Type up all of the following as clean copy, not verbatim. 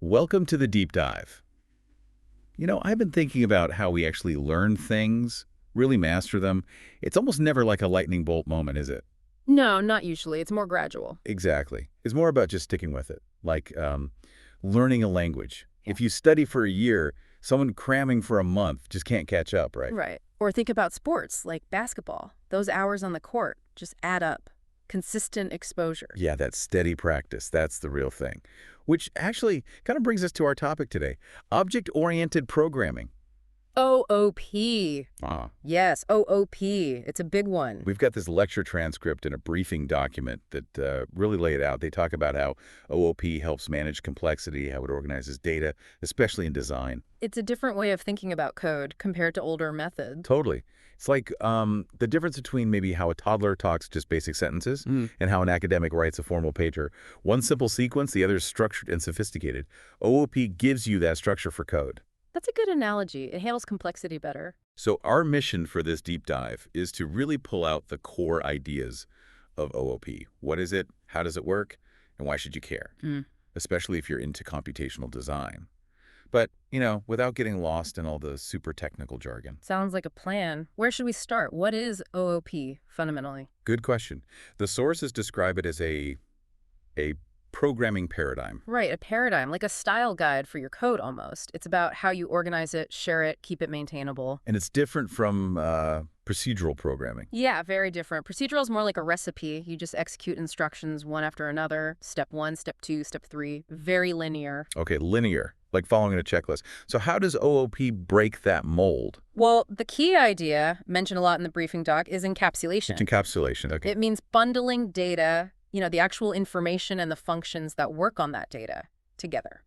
Welcome to the deep dive. I've been thinking about how we actually learn things, really master them. It's almost never like a lightning bolt moment, is it? No, not usually. It's more gradual. Exactly. It's more about just sticking with it, like learning a language. Yeah. If you study for a year, someone cramming for a month just can't catch up, right? Right. Or think about sports like basketball. Those hours on the court just add up. Consistent exposure. Yeah, that steady practice, that's the real thing. Which actually kind of brings us to our topic today, object-oriented programming. OOP. Ah, Yes, OOP. It's a big one. we've got this lecture transcript and a briefing document that really lay it out. They talk about how OOP helps manage complexity, how it organizes data, especially in design. It's a different way of thinking about code compared to older methods. Totally. It's like the difference between maybe how a toddler talks just basic sentences and how an academic writes a formal paper. One simple sequence, the other is structured and sophisticated. OOP gives you that structure for code. That's a good analogy. It handles complexity better. So our mission for this deep dive is to really pull out the core ideas of OOP. What is it? How does it work? And why should you care? Especially if you're into computational design. But, without getting lost in all the super technical jargon. Sounds like a plan. Where should we start? What is OOP, fundamentally? Good question. The sources describe it as a programming paradigm. Right, a paradigm, like a style guide for your code almost. It's about how you organize it, share it, keep it maintainable. And it's different from procedural programming. Yeah, very different. Procedural is more like a recipe. You just execute instructions one after another. Step 1, step 2, step 3. Very linear. Okay, linear, like following a checklist. So how does OOP break that mold? Well, the key idea, mentioned a lot in the briefing doc, is encapsulation. It's encapsulation, okay. It means bundling data, the actual information and the functions that work on that data together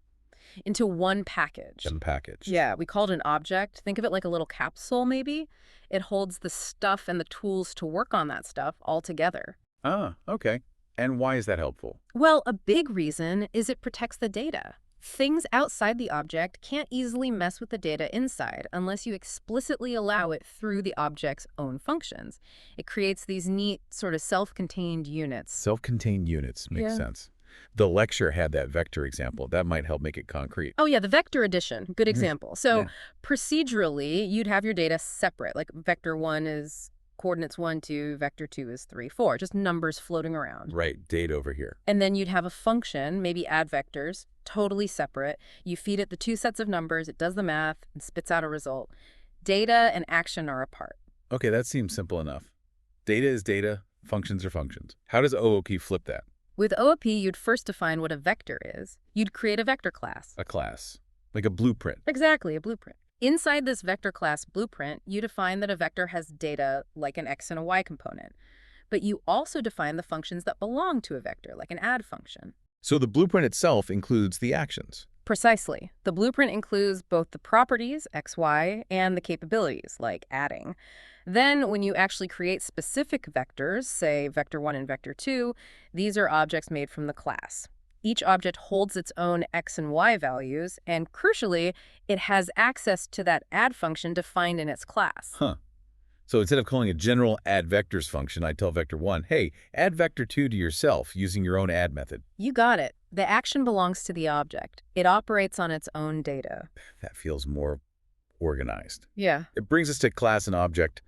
into one package. Unpackaged. Yeah, we call it an object. Think of it like a little capsule, maybe. It holds the stuff and the tools to work on that stuff all together. Ah, okay. And why is that helpful? Well, a big reason is it protects the data. Things outside the object can't easily mess with the data inside unless you explicitly allow it through the object's own functions. It creates these neat, sort of self-contained units. Self-contained units makes Yeah. sense. The lecture had that vector example. That might help make it concrete. Oh, yeah, the vector addition. Good example. So Yeah. procedurally, you'd have your data separate. Like vector 1 is coordinates 1, 2, vector 2 is 3, 4. Just numbers floating around. Right, date over here. And then you'd have a function, maybe add vectors, totally separate. You feed it the two sets of numbers, it does the math, and spits out a result. Data and action are apart. Okay, that seems simple enough. Data is data, functions are functions. How does OOP flip that? With OOP, you'd first define what a vector is. You'd create a vector class. A class, like a blueprint. Exactly, a blueprint. Inside this vector class blueprint, you define that a vector has data like an X and a Y component. But you also define the functions that belong to a vector, like an add function. So the blueprint itself includes the actions. Precisely. The blueprint includes both the properties, X, Y, and the capabilities, like adding. Then, when you actually create specific vectors, say vector 1 and vector 2, these are objects made from the class. Each object holds its own X and Y values, and crucially, it has access to that add function defined in its class. Huh. So instead of calling a general add vectors function, I tell vector 1, hey, add vector 2 to yourself using your own add method. You got it. The action belongs to the object. It operates on its own data. That feels more organized. Yeah. It brings us to class and object.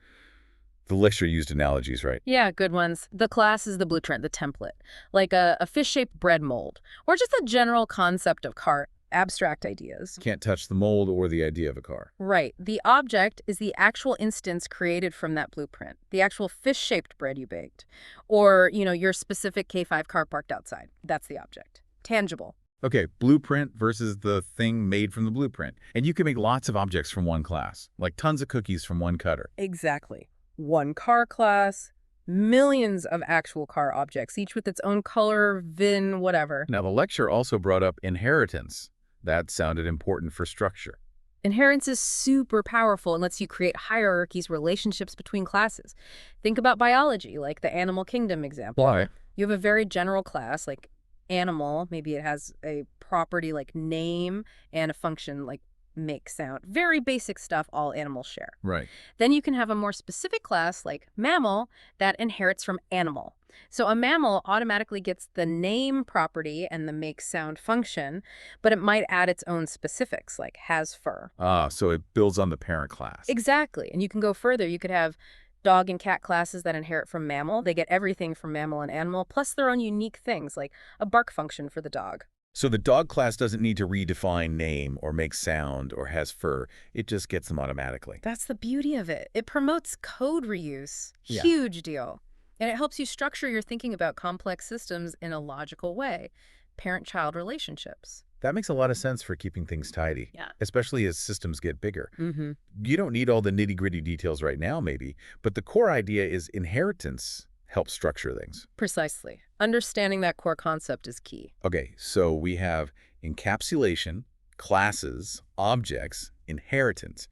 The lecture used analogies, right? Yeah, good ones. The class is the blueprint, the template, like a fish-shaped bread mold, or just a general concept of cart, abstract ideas. Can't touch the mold or the idea of a car. Right. The object is the actual instance created from that blueprint, the actual fish-shaped bread you baked, or, your specific K5 car parked outside. That's the object. Tangible. Okay, blueprint versus the thing made from the blueprint. And you can make lots of objects from one class, like tons of cookies from one cutter. Exactly. One car class, millions of actual car objects, each with its own color, VIN, whatever. Now, the lecture also brought up inheritance. That sounded important for structure. Inheritance is super powerful and lets you create hierarchies, relationships between classes. Think about biology, like the animal kingdom example. Why? You have a very general class, like animal. Maybe it has a property like name and a function like make sound. Very basic stuff all animals share. Right. Then you can have a more specific class like mammal that inherits from animal. So a mammal automatically gets the name property and the make sound function, but it might add its own specifics like has fur. Ah, so it builds on the parent class. Exactly. And you can go further. You could have dog and cat classes that inherit from mammal. They get everything from mammal and animal, plus their own unique things like a bark function for the dog. So the dog class doesn't need to redefine name or make sound or has fur. It just gets them automatically. That's the beauty of it. It promotes code reuse. Yeah. Huge deal. And it helps you structure your thinking about complex systems in a logical way. Parent-child relationships. That makes a lot of sense for keeping things tidy, Yeah. especially as systems get bigger. Mm-hmm. You don't need all the nitty-gritty details right now, maybe, but the core idea is inheritance helps structure things. Precisely. Understanding that core concept is key. Okay, so we have encapsulation, classes, objects, inheritance.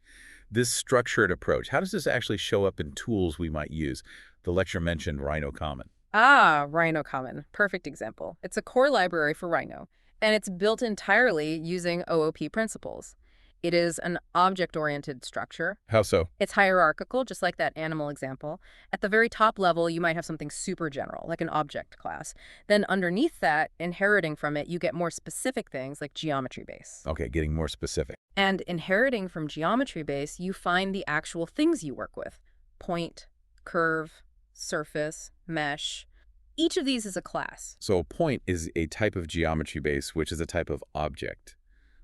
This structured approach, how does this actually show up in tools we might use? The lecture mentioned RhinoCommon. Ah, RhinoCommon. Perfect example. It's a core library for Rhino, and it's built entirely using OOP principles. It is an object-oriented structure. How so? It's hierarchical, just like that animal example. At the very top level, you might have something super general, like an object class. Then underneath that, inheriting from it, you get more specific things like geometry base. Okay, getting more specific. And inheriting from geometry base, you find the actual things you work with. Point, curve, surface, mesh. Each of these is a class. So a point is a type of geometry base, which is a type of object,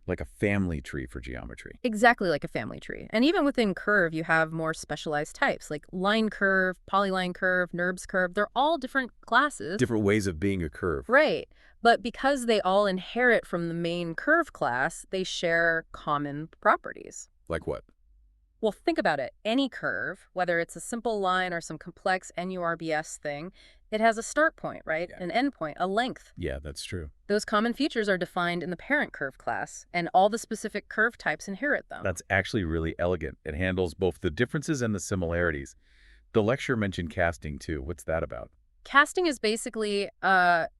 like a family tree for geometry. Exactly like a family tree. And even within curve, you have more specialized types like line curve, polyline curve, NURBS curve. They're all different classes. Different ways of being a curve. Right. But because they all inherit from the main curve class, they share common properties. Like what? Well, think about it. Any curve, whether it's a simple line or some complex NURBS thing, it has a start point, right? Yeah. An end point, a length. Yeah, that's true. Those common features are defined in the parent curve class, and all the specific curve types inherit them. That's actually really elegant. It handles both the differences and the similarities. The lecture mentioned casting, too. What's that about? Casting is basically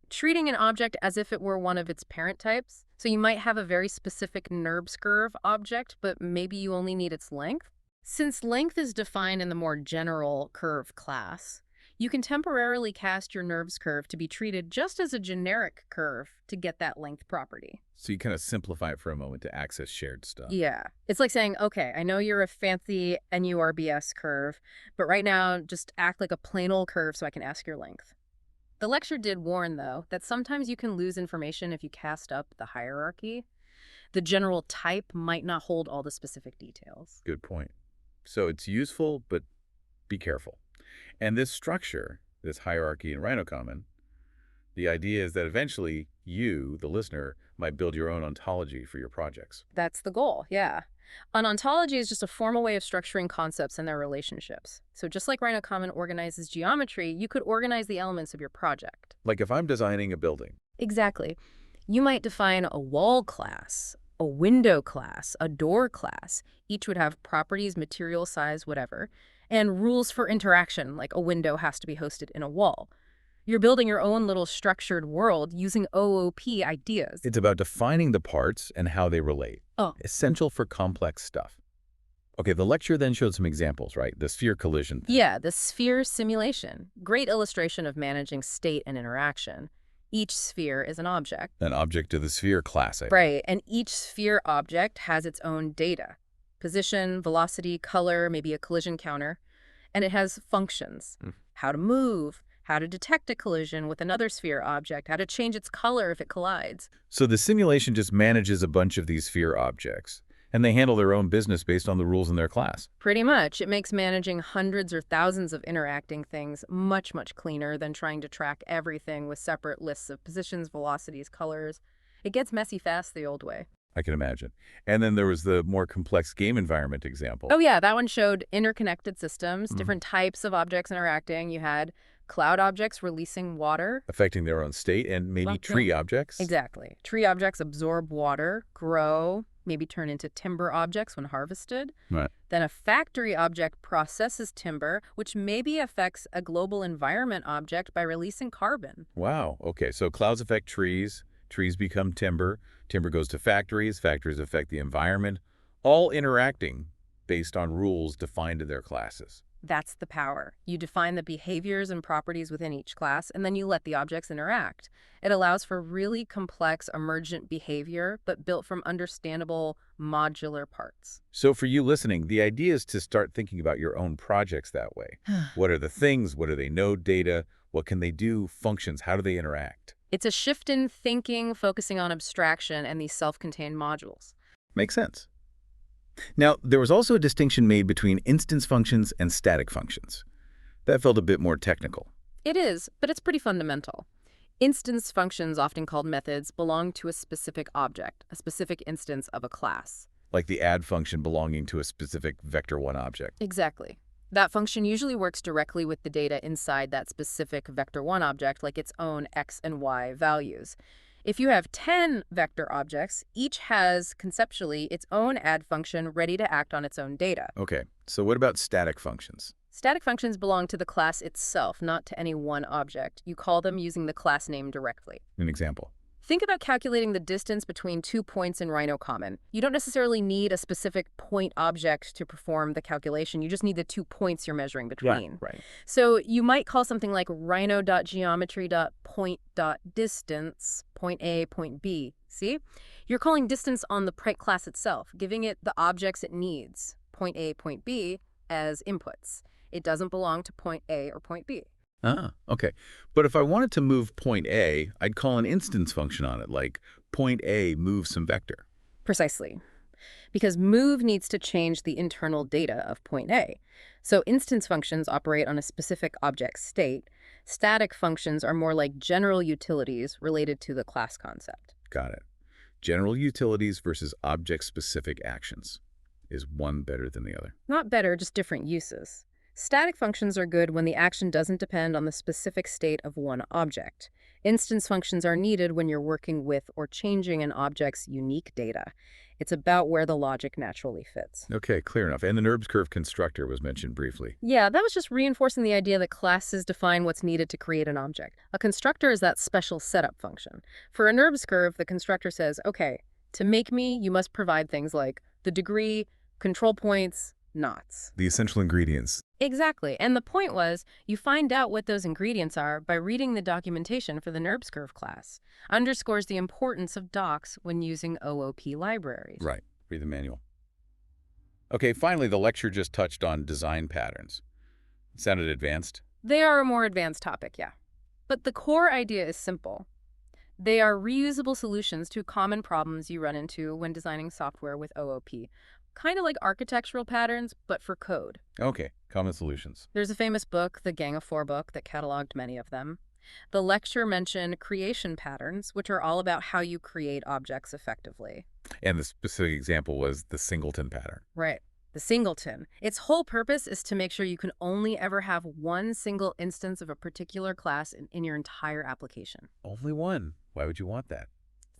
treating an object as if it were one of its parent types. So you might have a very specific NURBS curve object, but maybe you only need its length. Since length is defined in the more general curve class, you can temporarily cast your NURBS curve to be treated just as a generic curve to get that length property. So you kind of simplify it for a moment to access shared stuff. Yeah. It's like saying, okay, I know you're a fancy NURBS curve, but right now just act like a plain old curve so I can ask your length. The lecture did warn, though, that sometimes you can lose information if you cast up the hierarchy. The general type might not hold all the specific details. Good point. So it's useful, but be careful. And this structure, this hierarchy in RhinoCommon, the idea is that eventually you, the listener, might build your own ontology for your projects. That's the goal, yeah. An ontology is just a formal way of structuring concepts and their relationships. So just like RhinoCommon organizes geometry, you could organize the elements of your project. Like if I'm designing a building. Exactly. You might define a wall class, a window class, a door class. Each would have properties, material, size, whatever, and rules for interaction, like a window has to be hosted in a wall. You're building your own little structured world using OOP ideas. It's about defining the parts and how they relate. Oh. Essential for complex stuff. Okay, the lecture then showed some examples, right? The sphere collision thing. Yeah, the sphere simulation. Great illustration of managing state and interaction. Each sphere is an object. An object of the sphere class. Right, and each sphere object has its own data. Position, velocity, color, maybe a collision counter. And it has functions. How to move, how to detect a collision with another sphere object, how to change its color if it collides. So the simulation just manages a bunch of these sphere objects, and they handle their own business based on the rules in their class. Pretty much. It makes managing hundreds or thousands of interacting things much, much cleaner than trying to track everything with separate lists of positions, velocities, colors. It gets messy fast the old way. I can imagine. And then there was the more complex game environment example. Oh yeah, that one showed interconnected systems, different types of objects interacting. You had cloud objects releasing water. Affecting their own state, and maybe tree objects. Exactly. Tree objects absorb water, grow, maybe turn into timber objects when harvested. Right. Then a factory object processes timber, which maybe affects a global environment object by releasing carbon. Wow. Okay, so clouds affect trees, trees become timber, timber goes to factories, factories affect the environment, all interacting based on rules defined in their classes. That's the power. You define the behaviors and properties within each class, and then you let the objects interact. It allows for really complex emergent behavior, but built from understandable modular parts. So for you listening, the idea is to start thinking about your own projects that way. What are the things? What do they know? Data? What can they do? Functions? How do they interact? It's a shift in thinking, focusing on abstraction and these self-contained modules. Makes sense. Now, there was also a distinction made between instance functions and static functions. That felt a bit more technical. It is, but it's pretty fundamental. Instance functions, often called methods, belong to a specific object, a specific instance of a class. Like the add function belonging to a specific vector1 object. Exactly. That function usually works directly with the data inside that specific vector1 object, like its own x and y values. If you have 10 vector objects, each has, conceptually, its own add function ready to act on its own data. Okay, so what about static functions? Static functions belong to the class itself, not to any one object. You call them using the class name directly. An example. Think about calculating the distance between 2 points in RhinoCommon. You don't necessarily need a specific point object to perform the calculation. You just need the 2 points you're measuring between. Right. So you might call something like rhino.geometry.point.distance, point A, point B. See? You're calling distance on the class itself, giving it the objects it needs, point A, point B, as inputs. It doesn't belong to point A or point B. Ah, okay. But if I wanted to move point A, I'd call an instance function on it, like point A move some vector. Precisely. Because move needs to change the internal data of point A. So instance functions operate on a specific object state. Static functions are more like general utilities related to the class concept. Got it. General utilities versus object-specific actions. Is one better than the other? Not better, just different uses. Static functions are good when the action doesn't depend on the specific state of one object. Instance functions are needed when you're working with or changing an object's unique data. It's about where the logic naturally fits. Okay, clear enough. And the NURBS curve constructor was mentioned briefly. Yeah, that was just reinforcing the idea that classes define what's needed to create an object. A constructor is that special setup function. For a NURBS curve, the constructor says, okay, to make me, you must provide things like the degree, control points, knots. The essential ingredients. Exactly. And the point was, you find out what those ingredients are by reading the documentation for the NURBS curve class. Underscores the importance of docs when using OOP libraries. Right. Read the manual. Okay, finally, the lecture just touched on design patterns. Sounded advanced? They are a more advanced topic, yeah. But the core idea is simple. They are reusable solutions to common problems you run into when designing software with OOP. Kind of like architectural patterns, but for code. Okay, common solutions. There's a famous book, the Gang of Four book, that cataloged many of them. The lecture mentioned creation patterns, which are all about how you create objects effectively. And the specific example was the singleton pattern. Right. The singleton. Its whole purpose is to make sure you can only ever have one single instance of a particular class in your entire application. Only one. Why would you want that?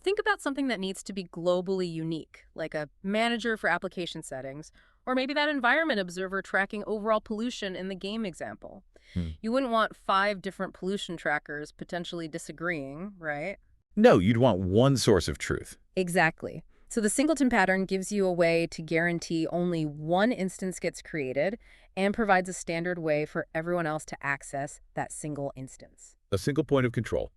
Think about something that needs to be globally unique, like a manager for application settings, or maybe that environment observer tracking overall pollution in the game example. You wouldn't want 5 different pollution trackers potentially disagreeing, right? No, you'd want one source of truth. Exactly. So the singleton pattern gives you a way to guarantee only one instance gets created and provides a standard way for everyone else to access that single instance. A single point of control.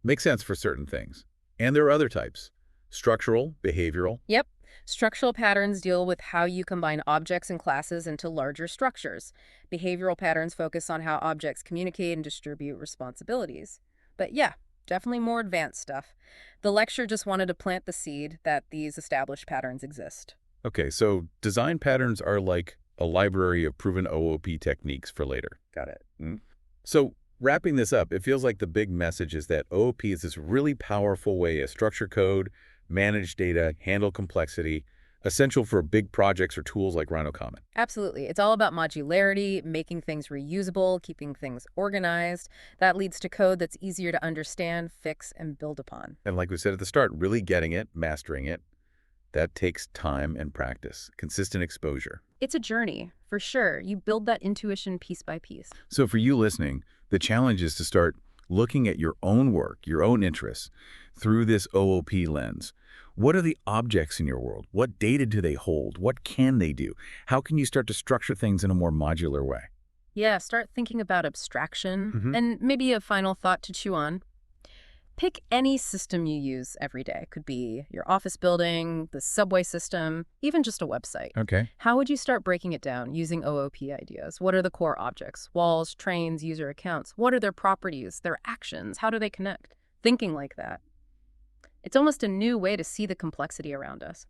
Makes sense for certain things. And there are other types. Structural, behavioral. Yep. Structural patterns deal with how you combine objects and classes into larger structures. Behavioral patterns focus on how objects communicate and distribute responsibilities. But yeah, definitely more advanced stuff. The lecture just wanted to plant the seed that these established patterns exist. Okay, so design patterns are like a library of proven OOP techniques for later. Got it. So wrapping this up, it feels like the big message is that OOP is this really powerful way to structure code, manage data, handle complexity, essential for big projects or tools like RhinoCommon. Absolutely. It's all about modularity, making things reusable, keeping things organized. That leads to code that's easier to understand, fix, and build upon. And like we said at the start, really getting it, mastering it, that takes time and practice, consistent exposure. It's a journey, for sure. You build that intuition piece by piece. So for you listening, the challenge is to start looking at your own work, your own interests, through this OOP lens. What are the objects in your world? What data do they hold? What can they do? How can you start to structure things in a more modular way? Yeah, start thinking about abstraction. Hmm. And maybe a final thought to chew on. Pick any system you use every day. Could be your office building, the subway system, even just a website. Okay. How would you start breaking it down using OOP ideas? What are the core objects? Walls, trains, user accounts. What are their properties, their actions? How do they connect? Thinking like that. It's almost a new way to see the complexity around us.